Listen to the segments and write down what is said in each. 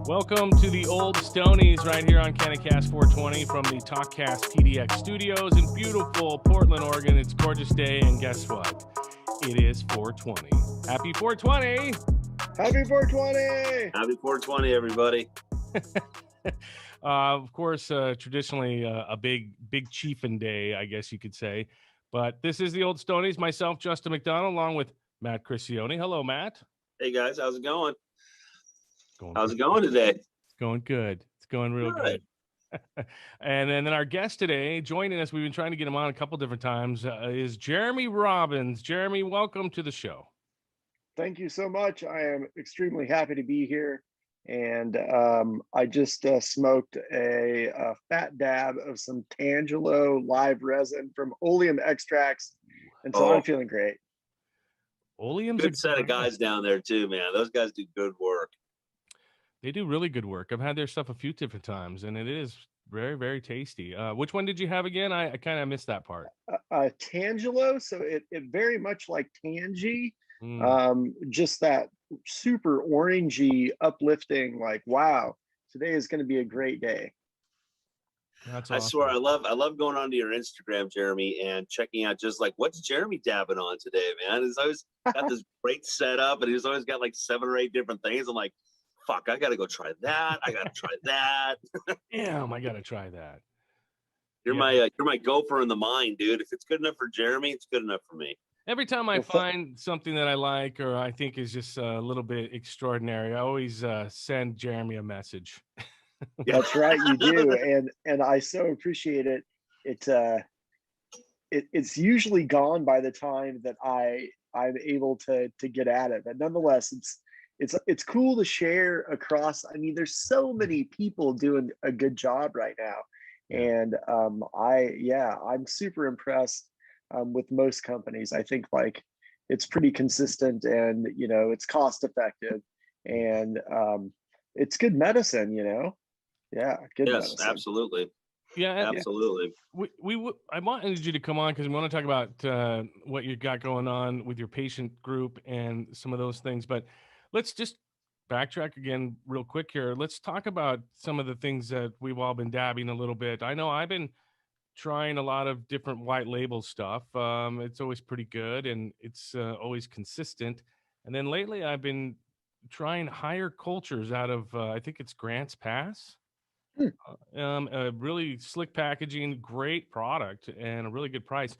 Welcome to the old Stonies right here on Cannabis 420 from the TalkCast TDX studios in beautiful Portland, Oregon. It's a gorgeous day, and guess what? It is 420. Happy 420! Happy 420! Happy 420, everybody. Of course, traditionally a big chiefin day, I guess you could say. But this is the old Stonies, myself, Justin McDonald, along with Matt Cristione. Hello, Matt. Hey, guys. How's it going? How's it going today? It's going good. It's going real good. And then our guest today, joining us, we've been trying to get him on a couple different times, is Jeremy Robbins. Jeremy, welcome to the show. Thank you so much. I am extremely happy to be here. And I just smoked a fat dab of some Tangelo live resin from Oleum extracts. And so I'm feeling great. Oleum's good set of guys down there too, man. Those guys do good work. They do really good work. I've had their stuff a few different times, and it is very, very tasty. Which one did you have again? I kind of missed that part. Tangelo. So it very much like Tangy. Just that super orangey, uplifting, like, wow, today is going to be a great day. That's awesome. I swear, I love going onto your Instagram, Jeremy, and checking out just like, what's Jeremy dabbing on today, man? He's always got this great setup, and he's always got like 7 or 8 different things. I'm like, fuck, I got to go try that. I got to try that. Damn, I got to try that. You're my gopher in the mine, dude. If it's good enough for Jeremy, it's good enough for me. Every time I find something that I like or I think is just a little bit extraordinary, I always send Jeremy a message. That's right, you do, and I so appreciate it. It's usually gone by the time that I'm able to get at it, but nonetheless, it's cool to share across. I mean, there's so many people doing a good job right now, and I'm super impressed with most companies. I think like it's pretty consistent, and it's cost effective, and it's good medicine. Good medicine. Absolutely. Yeah, absolutely. I wanted you to come on because we want to talk about what you got going on with your patient group and some of those things, but let's just backtrack again real quick here. Let's talk about some of the things that we've all been dabbing a little bit. I know I've been trying a lot of different white label stuff. It's always pretty good, and it's always consistent. And then lately I've been trying higher cultures out of, I think it's Grants Pass. A really slick packaging, great product, and a really good price.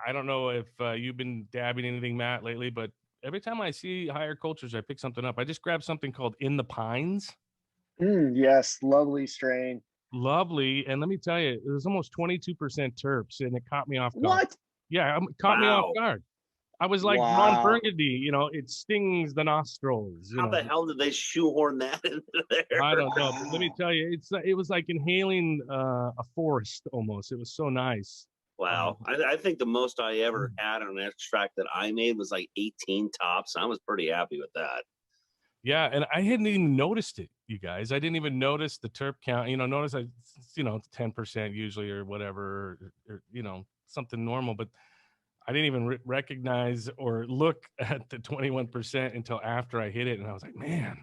I don't know if you've been dabbing anything, Matt, lately, but every time I see higher cultures, I pick something up. I just grabbed something called In the Pines. Yes, lovely strain. Lovely. And let me tell you, it was almost 22% terps, and it caught me off guard. What? Yeah, it caught me off guard. I was like, Ron Burgundy, it stings the nostrils. How the hell did they shoehorn that into there? I don't know. But let me tell you, it was like inhaling a forest almost. It was so nice. Wow. I think the most I ever had on an extract that I made was like 18 tops. I was pretty happy with that. Yeah, and I hadn't even noticed it, you guys. I didn't even notice the terp count. Notice I, 10% usually or whatever, or something normal. But I didn't even recognize or look at the 21% until after I hit it, and I was like, man,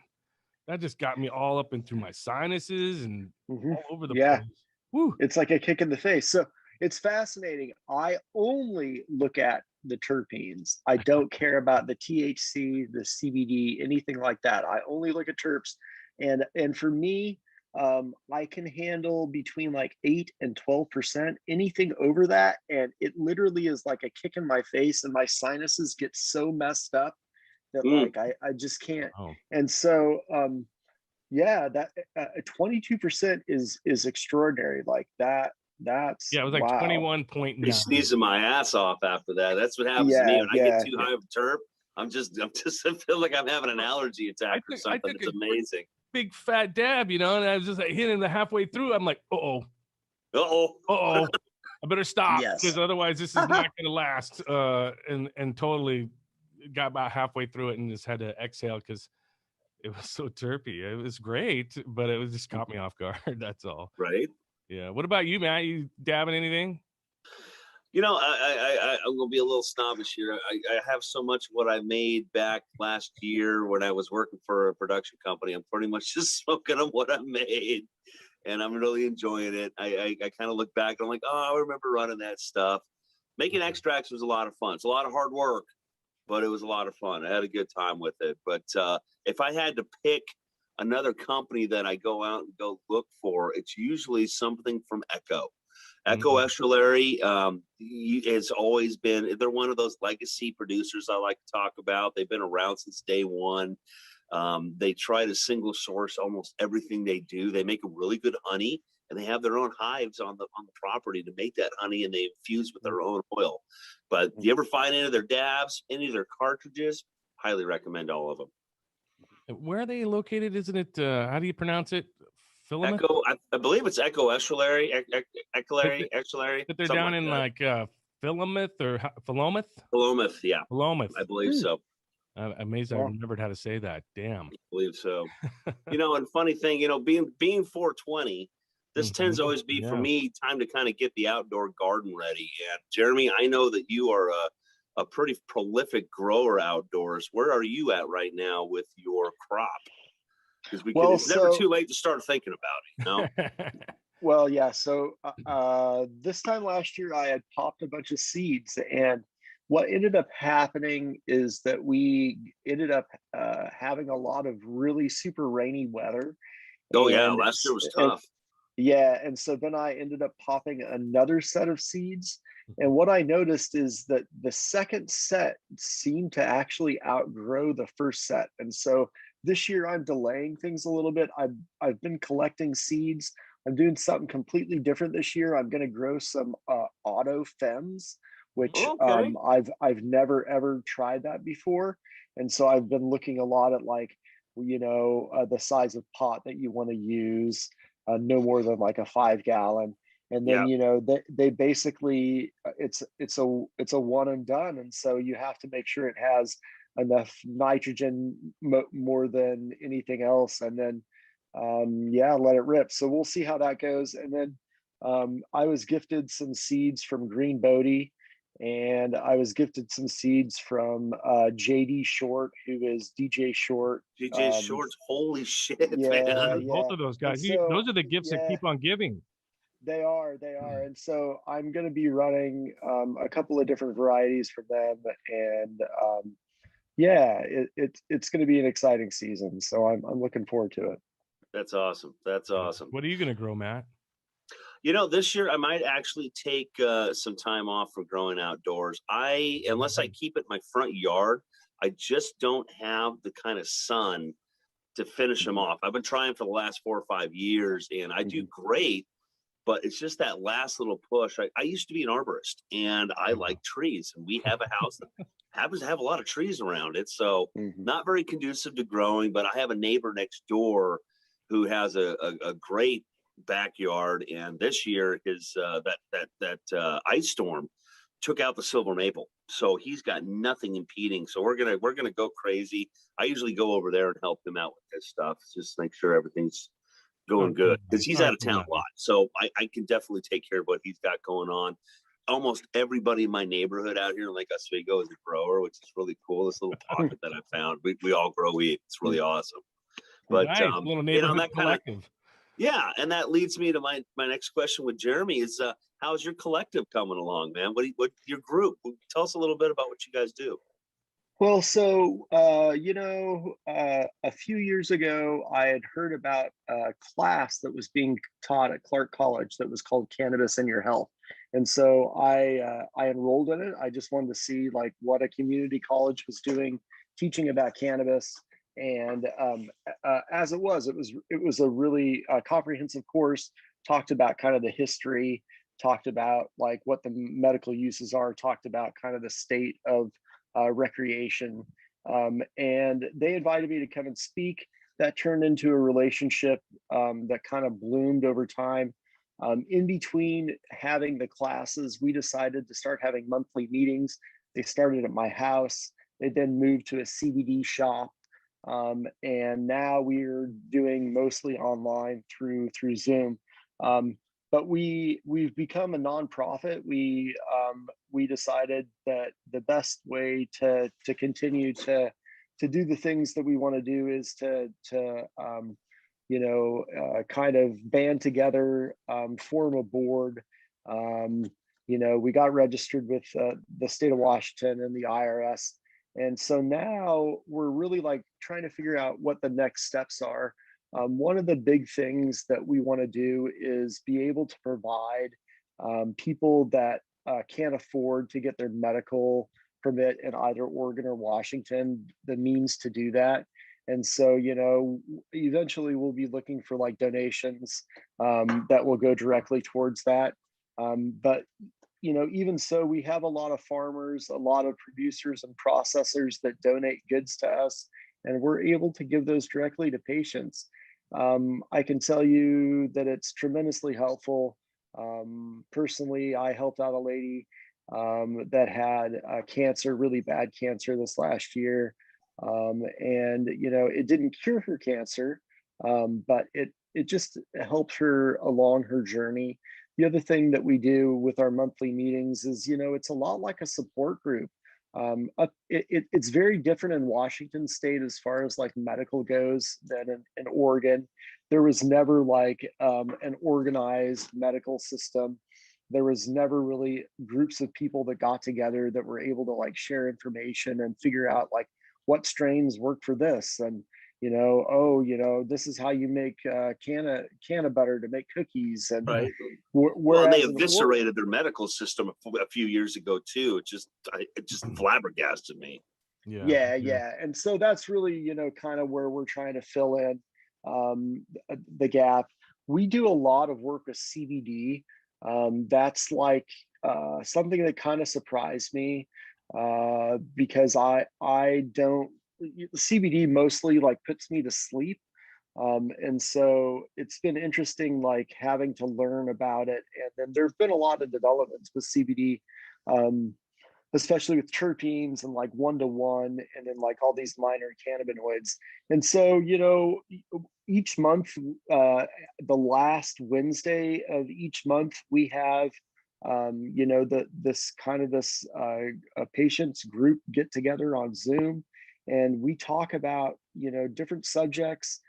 that just got me all up and through my sinuses and all over the place. Woo. It's like a kick in the face. So it's fascinating. I only look at the terpenes. I don't care about the THC, the CBD, anything like that. I only look at terps. And for me, I can handle between like 8 and 12%. Anything over that, and it literally is like a kick in my face, and my sinuses get so messed up that like I just can't. And so that 22% is extraordinary. Like that's it was like 21.9. Be sneezing my ass off after that. That's what happens to me when I get too high of terp. I feel like I'm having an allergy attack or something. It's amazing. Big fat dab, and I was just like hitting the halfway through. I'm like, I better stop because otherwise this is not going to last. And totally got about halfway through it and just had to exhale because it was so terpy. It was great, but it was just caught me off guard. That's all. Right. Yeah. What about you, Matt? You dabbing anything? You know, I'm gonna be a little snobbish here. I have so much what I made back last year when I was working for a production company. I'm pretty much just smoking on what I made, and I'm really enjoying it. I kind of look back and I'm like, oh, I remember running that stuff. Making extracts was a lot of fun. It's a lot of hard work, but it was a lot of fun. I had a good time with it. But if I had to pick another company that I go out and go look for, it's usually something from Echo. Echo Estuary has always been, they're one of those legacy producers I like to talk about. They've been around since day one. They try to single source almost everything they do. They make a really good honey, and they have their own hives on the property to make that honey, and they infuse with their own oil. But if you ever find any of their dabs, any of their cartridges, highly recommend all of them. Where are they located? Isn't it? How do you pronounce it? Philomath? Echo, I believe it's Echo Estuary, Estuary. But they're down in like Philomath or Philomath? Philomath, yeah. Philomath. I believe so. Amazing. I remembered how to say that. Damn. I believe so. You know, and funny thing, you know, being 420, this tends to always be for me time to kind of get the outdoor garden ready. And Jeremy, I know that you are a pretty prolific grower outdoors. Where are you at right now with your crop? Because it's never too late to start thinking about it, you know? Well, yeah. So this time last year, I had popped a bunch of seeds, and what ended up happening is that we ended up having a lot of really super rainy weather. Oh, yeah. Last year was tough. And so then I ended up popping another set of seeds. And what I noticed is that the second set seemed to actually outgrow the first set. And so this year I'm delaying things a little bit. I've been collecting seeds. I'm doing something completely different this year. I'm going to grow some auto fems, which I've never ever tried that before. And so I've been looking a lot at, like, you know, the size of pot that you want to use, no more than like a 5-gallon. And then, you know, they basically, it's a one and done. And so you have to make sure it has enough nitrogen more than anything else. And then, let it rip. So we'll see how that goes. And then I was gifted some seeds from Green Bodie, and I was gifted some seeds from JD Short, who is DJ Short. DJ Short's, holy shit, man. Both of those guys. Those are the gifts that keep on giving. They are. And so I'm going to be running a couple of different varieties for them. And it's going to be an exciting season. So I'm looking forward to it. That's awesome. That's awesome. What are you going to grow, Matt? You know, this year I might actually take some time off for growing outdoors. Unless I keep it in my front yard, I just don't have the kind of sun to finish them off. I've been trying for the last 4 or 5 years, and I do great, but it's just that last little push. I used to be an arborist, and I like trees, and we have a house that happens to have a lot of trees around it, so not very conducive to growing. But I have a neighbor next door who has a great backyard, and this year his that ice storm took out the silver maple, so he's got nothing impeding. So we're gonna go crazy. I usually go over there and help him out with this stuff, just make sure everything's going good, because he's out of town a lot. So I can definitely take care of what he's got going on. Almost everybody in my neighborhood out here in Lake Oswego is a grower, which is really cool. This little pocket that I found, we all grow weed. It's really awesome. But nice. Little neighborhood that collective. Yeah, and that leads me to my next question with Jeremy is, how's your collective coming along, man? What your group? Tell us a little bit about what you guys do. Well, so a few years ago, I had heard about a class that was being taught at Clark College that was called Cannabis in Your Health, and so I enrolled in it. I just wanted to see like what a community college was doing, teaching about cannabis. And as it was a really comprehensive course. Talked about kind of the history, talked about like what the medical uses are, talked about kind of the state of recreation, and they invited me to come and speak. That turned into a relationship that kind of bloomed over time. In between having the classes, we decided to start having monthly meetings. They started at my house. They then moved to a CBD shop. And now we're doing mostly online through Zoom. but we've become a nonprofit. We decided that the best way to continue to do the things that we want to do is to kind of band together, form a board. We got registered with the state of Washington and the IRS. And so now we're really like trying to figure out what the next steps are. One of the big things that we want to do is be able to provide people that can't afford to get their medical permit in either Oregon or Washington the means to do that. And so, eventually we'll be looking for like donations that will go directly towards that. But even so, we have a lot of farmers, a lot of producers and processors that donate goods to us, and we're able to give those directly to patients. I can tell you that it's tremendously helpful. Personally, I helped out a lady that had cancer, really bad cancer this last year. And it didn't cure her cancer, but it just helped her along her journey. The other thing that we do with our monthly meetings is, it's a lot like a support group. It's very different in Washington state as far as like medical goes than in Oregon. There was never like an organized medical system. There was never really groups of people that got together that were able to like share information and figure out like what strains work for this. And this is how you make canna butter to make cookies. And right. Well, and they eviscerated their medical system a few years ago too. It just flabbergasted me. Yeah. And so that's really, kind of where we're trying to fill in the gap. We do a lot of work with CBD. That's like something that kind of surprised me because I don't, CBD mostly like puts me to sleep. And so it's been interesting, like having to learn about it. And then there've been a lot of developments with CBD, especially with terpenes and like 1-to-1, and then like all these minor cannabinoids. And so, each month, the last Wednesday of each month, we have, this patients group get together on Zoom, and we talk about, different subjects.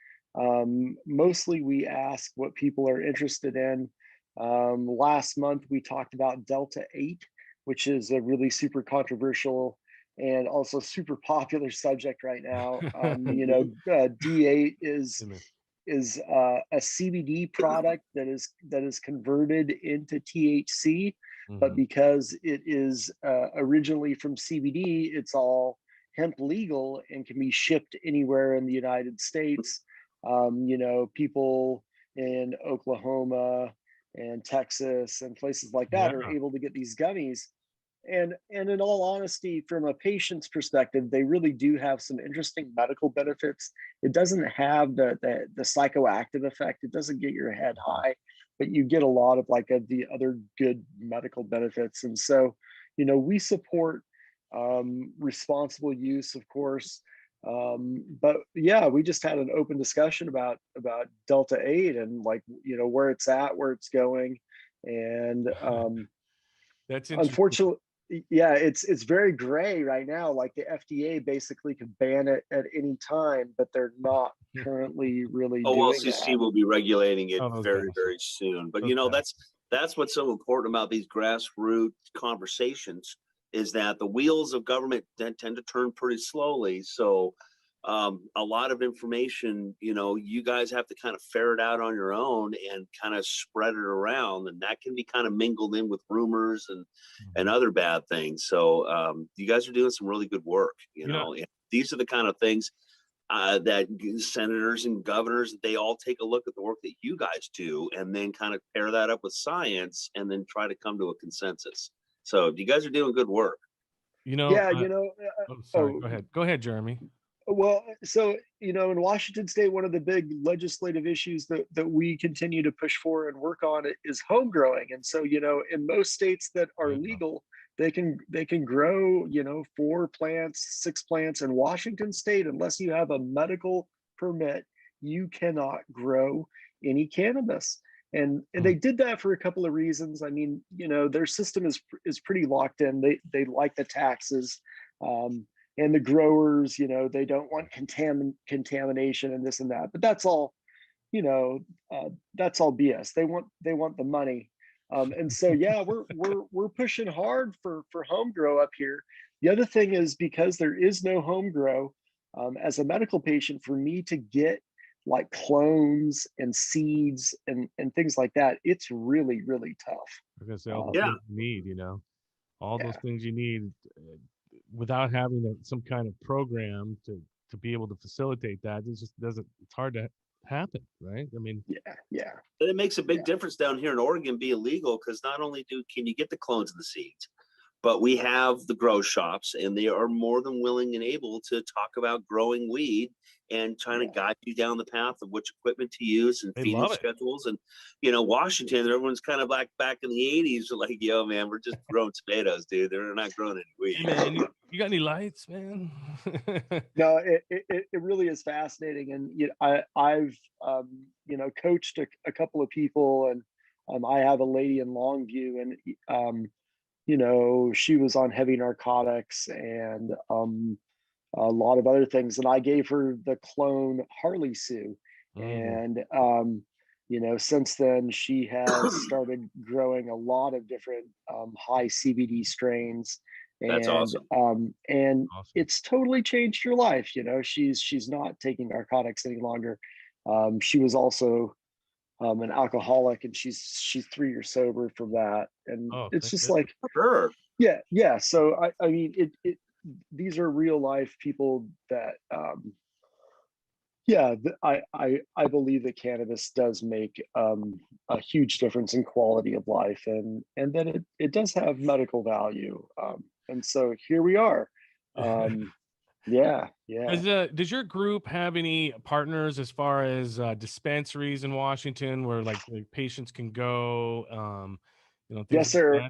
Mostly we ask what people are interested in. Last month, we talked about Delta 8, which is a really super controversial and also super popular subject right now. D8 is a CBD product that is converted into THC, but because it is originally from CBD, it's all hemp legal and can be shipped anywhere in the United States. People in Oklahoma and Texas and places like that are able to get these gummies. And in all honesty, from a patient's perspective, they really do have some interesting medical benefits. It doesn't have the psychoactive effect. It doesn't get your head high, but you get a lot of like the other good medical benefits. And so, we support responsible use, of course. But yeah, we just had an open discussion about Delta 8 and like, where it's at, where it's going. And that's unfortunately, yeah, it's very gray right now. Like the FDA basically could ban it at any time, but they're not currently really doing OLCC that. will be regulating it very soon. But that's what's so important about these grassroots conversations, is that the wheels of government tend to turn pretty slowly. So a lot of information, you guys have to kind of ferret out on your own and kind of spread it around, and that can be kind of mingled in with rumors and other bad things. So you guys are doing some really good work, and these are the kind of things that senators and governors, they all take a look at the work that you guys do and then kind of pair that up with science and then try to come to a consensus. So you guys are doing good work. Go ahead, Jeremy. Well, so, in Washington state, one of the big legislative issues that we continue to push for and work on is home growing. And so, in most states that are legal, they can grow, 4 plants, 6 plants. In Washington state, unless you have a medical permit, you cannot grow any cannabis. and they did that for a couple of reasons. I mean, their system is pretty locked in. They like the taxes, and the growers, they don't want contamination and this and that. But that's all, that's all BS. They want the money. And so, yeah, we're pushing hard for home grow up here. The other thing is, because there is no home grow, as a medical patient, for me to get like clones and seeds and things like that, it's really, really tough. I'm gonna say all the things you need, all those things you need, without having some kind of program to be able to facilitate that. It just doesn't. It's hard to happen, right? I mean, yeah. And it makes a big difference down here in Oregon being legal, because not only can you get the clones and the seeds, but we have the grow shops, and they are more than willing and able to talk about growing weed and trying to guide you down the path of which equipment to use and feeding schedules. And Washington, everyone's kind of like back in the 80s, like, yo, man, we're just growing tomatoes, dude. They're not growing any weed. Hey, man, you got any lights, man? No, it really is fascinating. And I've coached a couple of people, and I have a lady in Longview, and she was on heavy narcotics and a lot of other things. And I gave her the clone Harley Sue. And, since then she has started growing a lot of different high CBD strains. That's awesome. And it's totally changed her life. She's not taking narcotics any longer. She was also an alcoholic, and she's 3 years sober from that. And it's just like, yeah. So I mean, these are real life people that, I believe that cannabis does make a huge difference in quality of life, and that it does have medical value. And so here we are. Yeah. Does your group have any partners as far as dispensaries in Washington where like patients can go? Yes, sir.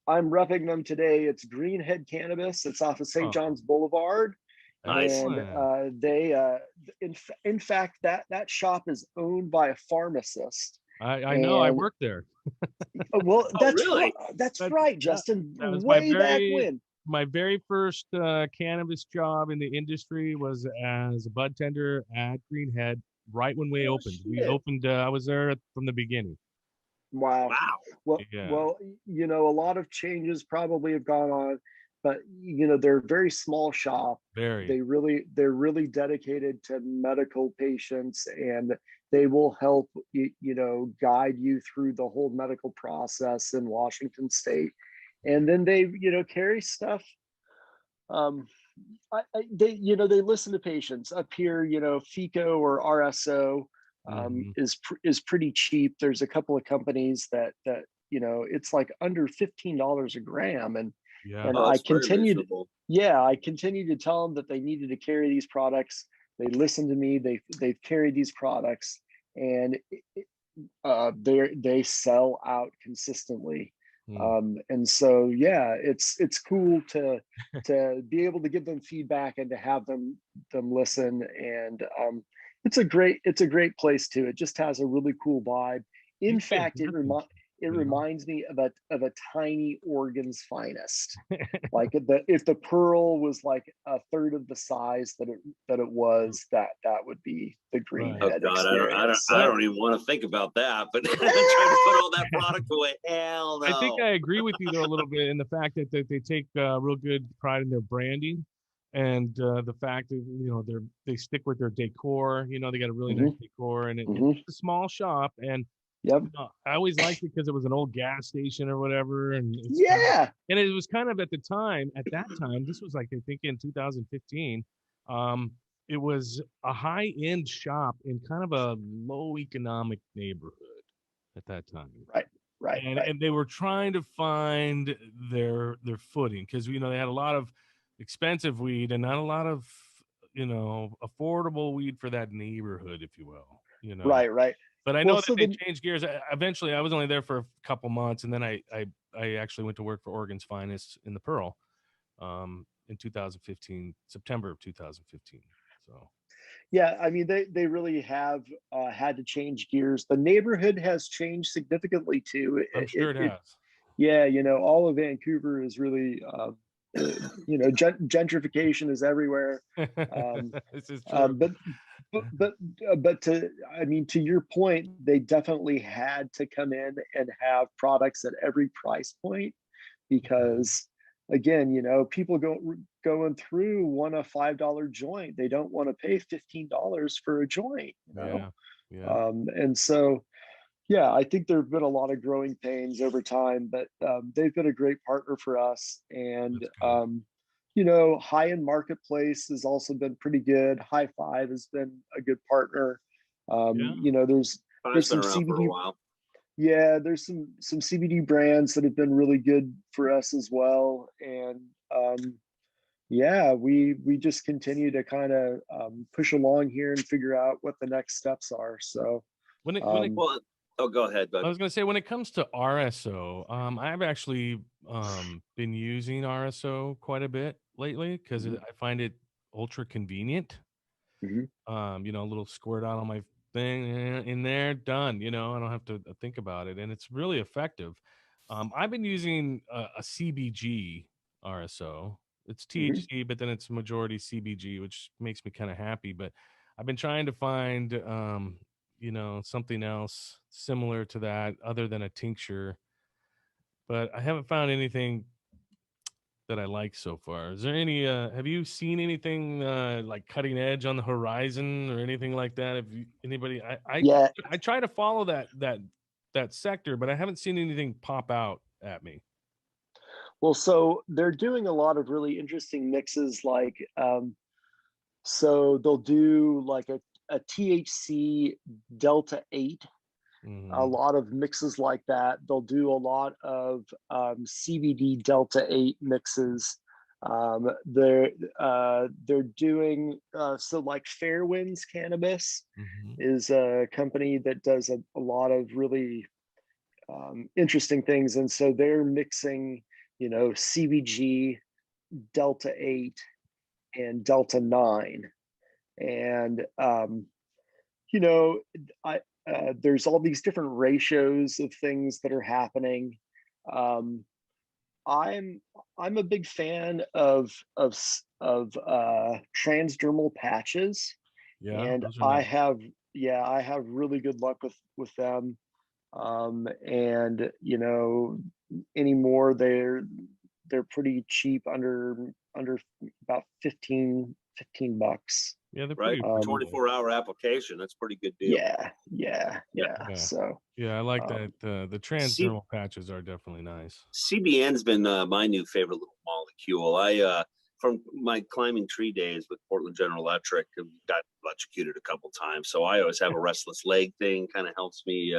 I'm repping them today. It's Greenhead Cannabis. It's off of St. John's Boulevard. Nice. And they, in fact, that shop is owned by a pharmacist. I know. I worked there. Well, that's really? that's right, Justin. That was way back when. My very first cannabis job in the industry was as a bud tender at Greenhead. Right when we opened, I was there from the beginning. Wow. Well, a lot of changes probably have gone on, but they're a very small shop. They're really dedicated to medical patients, and they will help guide you through the whole medical process in Washington State. And then they carry stuff. They listen to patients up here. FICO or RSO is pretty cheap. There's a couple of companies that it's like under $15 a gram, and I continued to tell them that they needed to carry these products. They listened to me. They've carried these products, and they sell out consistently. And so it's cool to be able to give them feedback and to have them listen. And it's a great place too. It just has a really cool vibe. In fact, it reminds me of a tiny Oregon's finest. Like if the Pearl was like a third of the size that it was, that would be the Greenhead experience. I don't even want to think about that. But trying to put all that product away, hell no. I think I agree with you though a little bit in the fact that they take real good pride in their branding, and the fact that they stick with their decor. They got a really nice decor, and it's a small shop. And I always liked it because it was an old gas station or whatever. And and it was kind of at that time, this was like, I think in 2015, it was a high-end shop in kind of a low economic neighborhood at that time. Right. And they were trying to find their footing, because they had a lot of expensive weed and not a lot of affordable weed for that neighborhood, if you will. Right. But I know that they changed gears. Eventually, I was only there for a couple months, and then I actually went to work for Oregon's Finest in the Pearl in 2015, September of 2015. So Yeah, I mean, they really have had to change gears. The neighborhood has changed significantly too. I'm sure it has. Yeah, all of Vancouver is really, gentrification is everywhere. Um, This is true. but I mean, to your point, they definitely had to come in and have products at every price point because, again, people going through want a $5 joint. They don't want to pay $15 for a joint. Yeah. Yeah. And so, yeah, I think there have been a lot of growing pains over time, but they've been a great partner for us. And That's good. High End Marketplace has also been pretty good. High Five has been a good partner. Yeah. There's Five's been some around for a CBD. while. Yeah, there's some CBD brands that have been really good for us as well. And yeah, we just continue to kind of push along here and figure out what the next steps are. So When it um, Well, oh, go ahead, I bud. was gonna say when it comes to RSO, I've actually been using RSO quite a bit lately because mhm, I find it ultra convenient. mhm, A little squirt out on my thing in there, done. I don't have to think about it, and it's really effective. I've been using a CBG RSO. It's mhm. THC, but then it's majority CBG, which makes me kind of happy. But I've been trying to find, something else similar to that other than a tincture, but I haven't found anything that I like so far. Is there any have you seen anything like cutting edge on the horizon or anything like that? If you, anybody Yeah. I try to follow that sector, but I haven't seen anything pop out at me. Well, so they're doing a lot of really interesting mixes, like so they'll do like a THC Delta 8, a Mhm. lot of mixes like that. They'll do a lot of CBD Delta 8 mixes. They're doing so like Fairwinds Cannabis Mhm. is a company that does a lot of really interesting things, and so they're mixing, CBG Delta 8 and Delta 9, and you know, I there's all these different ratios of things that are happening. Um, I'm I'm a big fan of transdermal patches, Yeah, and those are nice. I have really good luck with them. And anymore they're pretty cheap, under about 15 bucks. Yeah, they're Right, pretty for Um, reasonable. 24-hour application, that's a pretty good deal. yeah. Yeah. So Yeah, I like um, that. The C transdermal patches are definitely nice. CBN's been my new favorite little molecule. I from my climbing tree days with Portland General Electric, got electrocuted a couple times, so I always have a restless leg thing. Kind of helps me.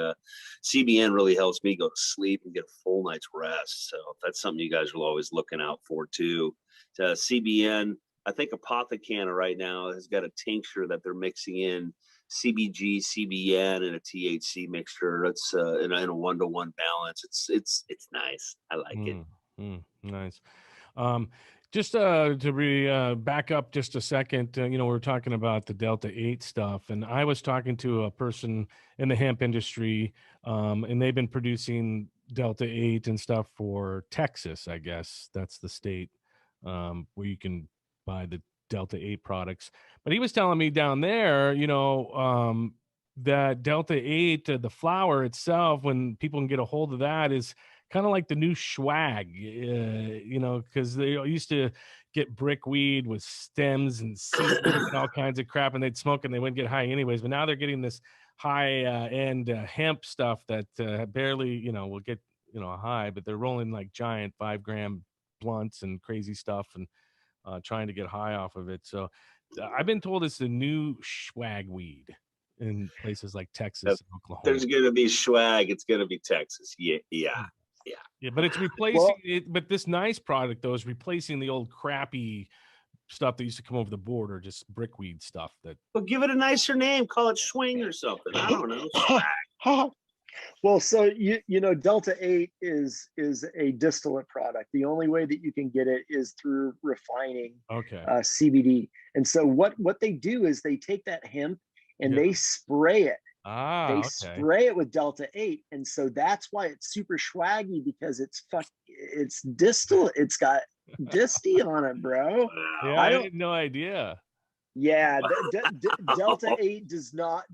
CBN really helps me go to sleep and get a full night's rest. So that's something you guys are always looking out for too. CBN, I think Apothecana right now has got a tincture that they're mixing in CBG, CBN, and a THC mixture. It's in a 1-to-1 balance. It's nice. I like it. Nice. Um, just back up just a second, we were talking about the Delta 8 stuff, and I was talking to a person in the hemp industry, and they've been producing Delta 8 and stuff for Texas, I guess. That's the state where you can buy the Delta 8 products. But he was telling me down there, that Delta 8, the flower itself, when people can get a hold of that, is kind of like the new swag, because they used to get brick weed with stems and seeds and all kinds of crap, and they'd smoke and they wouldn't get high anyways. But now they're getting this high end hemp stuff that barely, will get, a high, but they're rolling like giant 5 gram blunts and crazy stuff and trying to get high off of it. So I've been told it's the new swag weed in places like If Texas and Oklahoma. there's gonna be swag, it's gonna be Texas. Yeah, yeah, yeah. Yeah, but it's replacing well, it. But this nice product though is replacing the old crappy stuff that used to come over the border, just brickweed stuff. That Well, give it a nicer name. Call it swing or something. I don't know. Swag. Well, so you know, Delta 8 is a distillate product. The only way that you can get it is through refining Okay. CBD. And so what they do is they take that hemp and Yeah. they spray it. They Okay. spray it with Delta 8. And so that's why it's super swaggy, because it's distillate. It's got disty on it, bro. Yeah, I I don't had no idea. Yeah, Delta 8 is not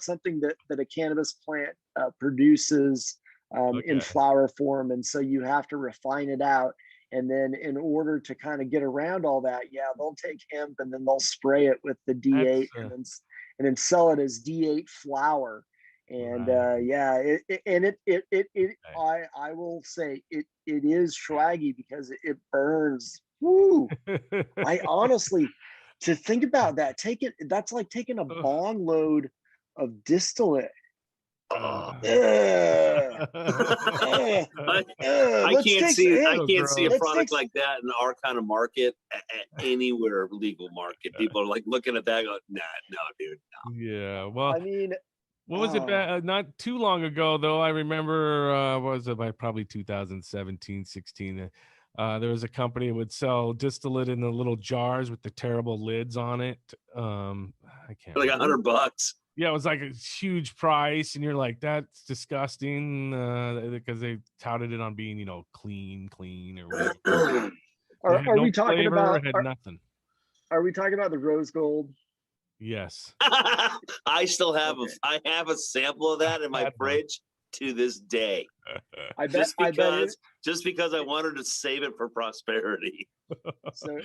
something that a cannabis plant produces in Okay. flower form, and so you have to refine it out. And then in order to kind of get around all that, yeah, they'll take hemp and then they'll spray it with the That's D8 and then sell it as D8 flower. And right. yeah, I will say it is swaggy because it burns. Woo! I honestly, to think about that, that's like taking a Ugh. bong load of distillate. Oh. Ugh, ugh, ugh. I can't see I So can't see a gross. product like that in our kind of market anywhere legal market. People are like looking at that, going, nah, no, dude. Yeah. Well, I mean, what was it? Not too long ago, though. I remember, what was it, by probably 2017, 16. There was a company that would sell distillate in the little jars with the terrible lids on it. I can't Like remember. $100. Yeah, it was like a huge price, and you're like, that's disgusting, because they touted it on being, clean or whatever. It had are no we talking flavor, about it had nothing. are we talking about the rose gold? Yes. I still have Okay. I have a sample of that in my Had one. fridge to this day. I bet Just because I wanted to save it for prosperity. so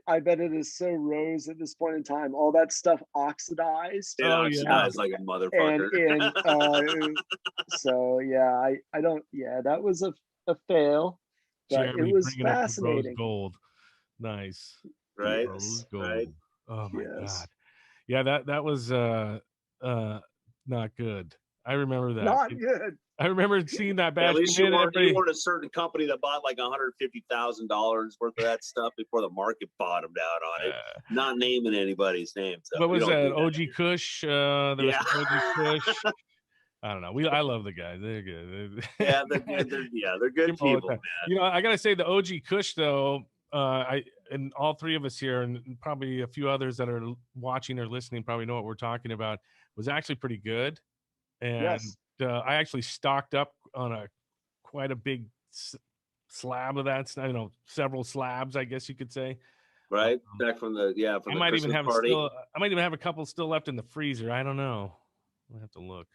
I bet it is so rose at this point in time. All that stuff oxidized. It Oh, yeah. oxidized like a motherfucker. So yeah, I don't. Yeah, that was a fail, but it Jeremy was bringing up the rose fascinating. gold. Nice. Right? Rose Right. gold. Oh my Yes, God. Yeah, that was not good. I remember that. not good. I remember seeing that At batch least come you in. weren't a certain company that bought like $150,000 worth of that stuff before the market bottomed out on it. Not naming anybody's name. So What we was don't that? do OG Kush. There was Yeah. some OG Kush. I don't know. I love the guys. They're good. Yeah, they're good. They're good Give 'em all the people, time. man. I gotta say the OG Kush though. I and all three of us here, and probably a few others that are watching or listening, probably know what we're talking about. Was actually pretty good, and Yes. I actually stocked up on quite a big slab of that. Several slabs, I guess you could say. Right? Back from the I might even Christmas have party. I might even have a couple still left in the freezer. I don't know. I'll have to look.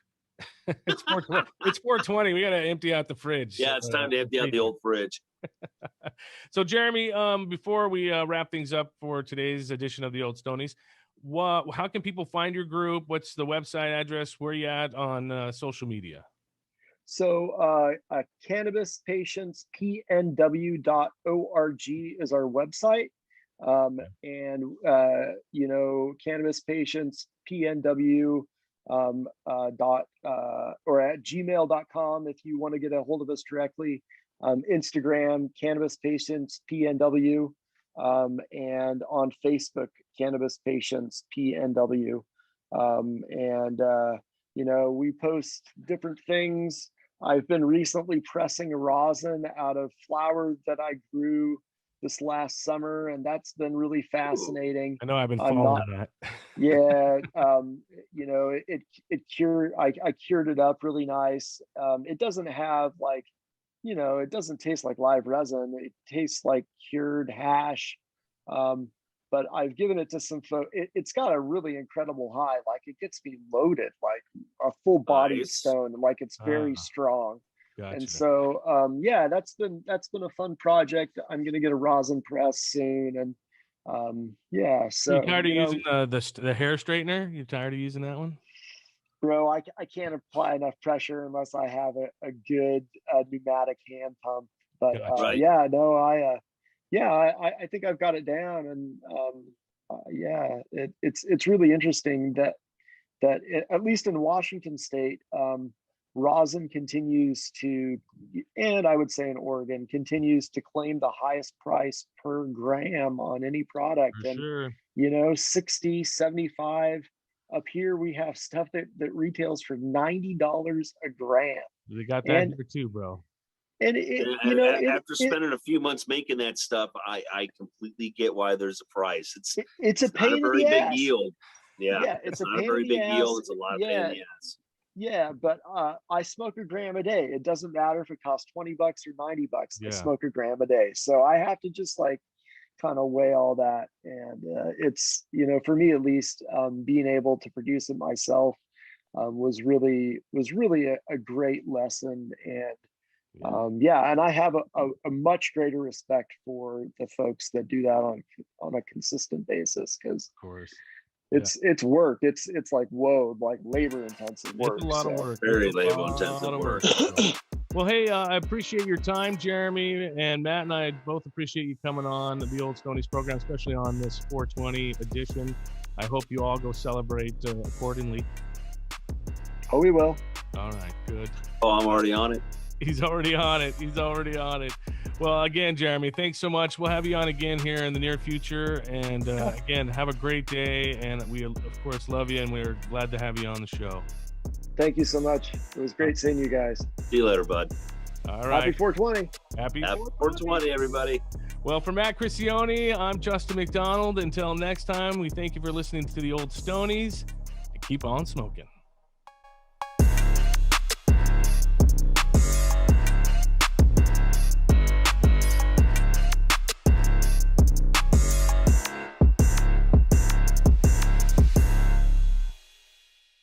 It's 420. It's 420. We gotta empty out the fridge. Yeah, it's time to empty out the old fridge. So Jeremy, before we wrap things up for today's edition of the Old Stonies, how can people find your group? What's the website address? Where you at on social media? So Cannabis Patients PNW.org is our website. And Cannabis Patients PNW or at gmail.com if you want to get a hold of us directly. Instagram, Cannabis Patients PNW, and on Facebook, Cannabis Patients PNW. We post different things. I've been recently pressing a rosin out of flower that I grew this last summer, and that's been really fascinating. I know I've been following that. Yeah, it cured. I cured it up really nice. It doesn't have it doesn't taste like live resin. It tastes like cured hash. But I've given it to some folks. It's got a really incredible high. Like it gets me loaded, like a full bodied stone. Like it's very strong. Gotcha. And so, that's been a fun project. I'm gonna get a rosin press soon, and So you tired of using the hair straightener? You tired of using that one? Bro, I can't apply enough pressure unless I have a good pneumatic hand pump. But right. I think I've got it down, and it's really interesting that at least in Washington State, rosin continues to, and I would say in Oregon, continues to claim the highest price per gram on any product. For sure. 60, 75, Up here, we have stuff that retails for $90 a gram. They got that And here too, bro. and After spending a few months making that stuff, I completely get why there's a price. it's a not pain a in very the big ass. yield. Yeah, Yeah, it's a not a pain very in the big yield. ass. It's a lot of pain in the ass. Yeah, but I smoke a gram a day. It doesn't matter if it costs $20 or $90. Yeah. I smoke a gram a day. So I have to just like kind of weigh all that. And it's, for me at least, being able to produce it myself was really a great lesson. And and I have a much greater respect for the folks that do that on a consistent basis, because Of course. it's work. It's like, whoa, like labor intensive work. It's a lot of work. Very It's a labor lot intensive of work. Well, hey, I appreciate your time, Jeremy, and Matt and I both appreciate you coming on the Old Stoney's program, especially on this 420 edition. I hope you all go celebrate accordingly. Oh, we will. All right, good. Oh, I'm already on it. He's already on it. Well, again, Jeremy, thanks so much. We'll have you on again here in the near future. And again, have a great day. And we, of course, love you. And we're glad to have you on the show. Thank you so much. It was great seeing you guys. See you later, bud. All right. Happy 420. Happy 420, everybody. Well, for Matt Cristione, I'm Justin McDonald. Until next time, we thank you for listening to the Old Stonies. And keep on smoking.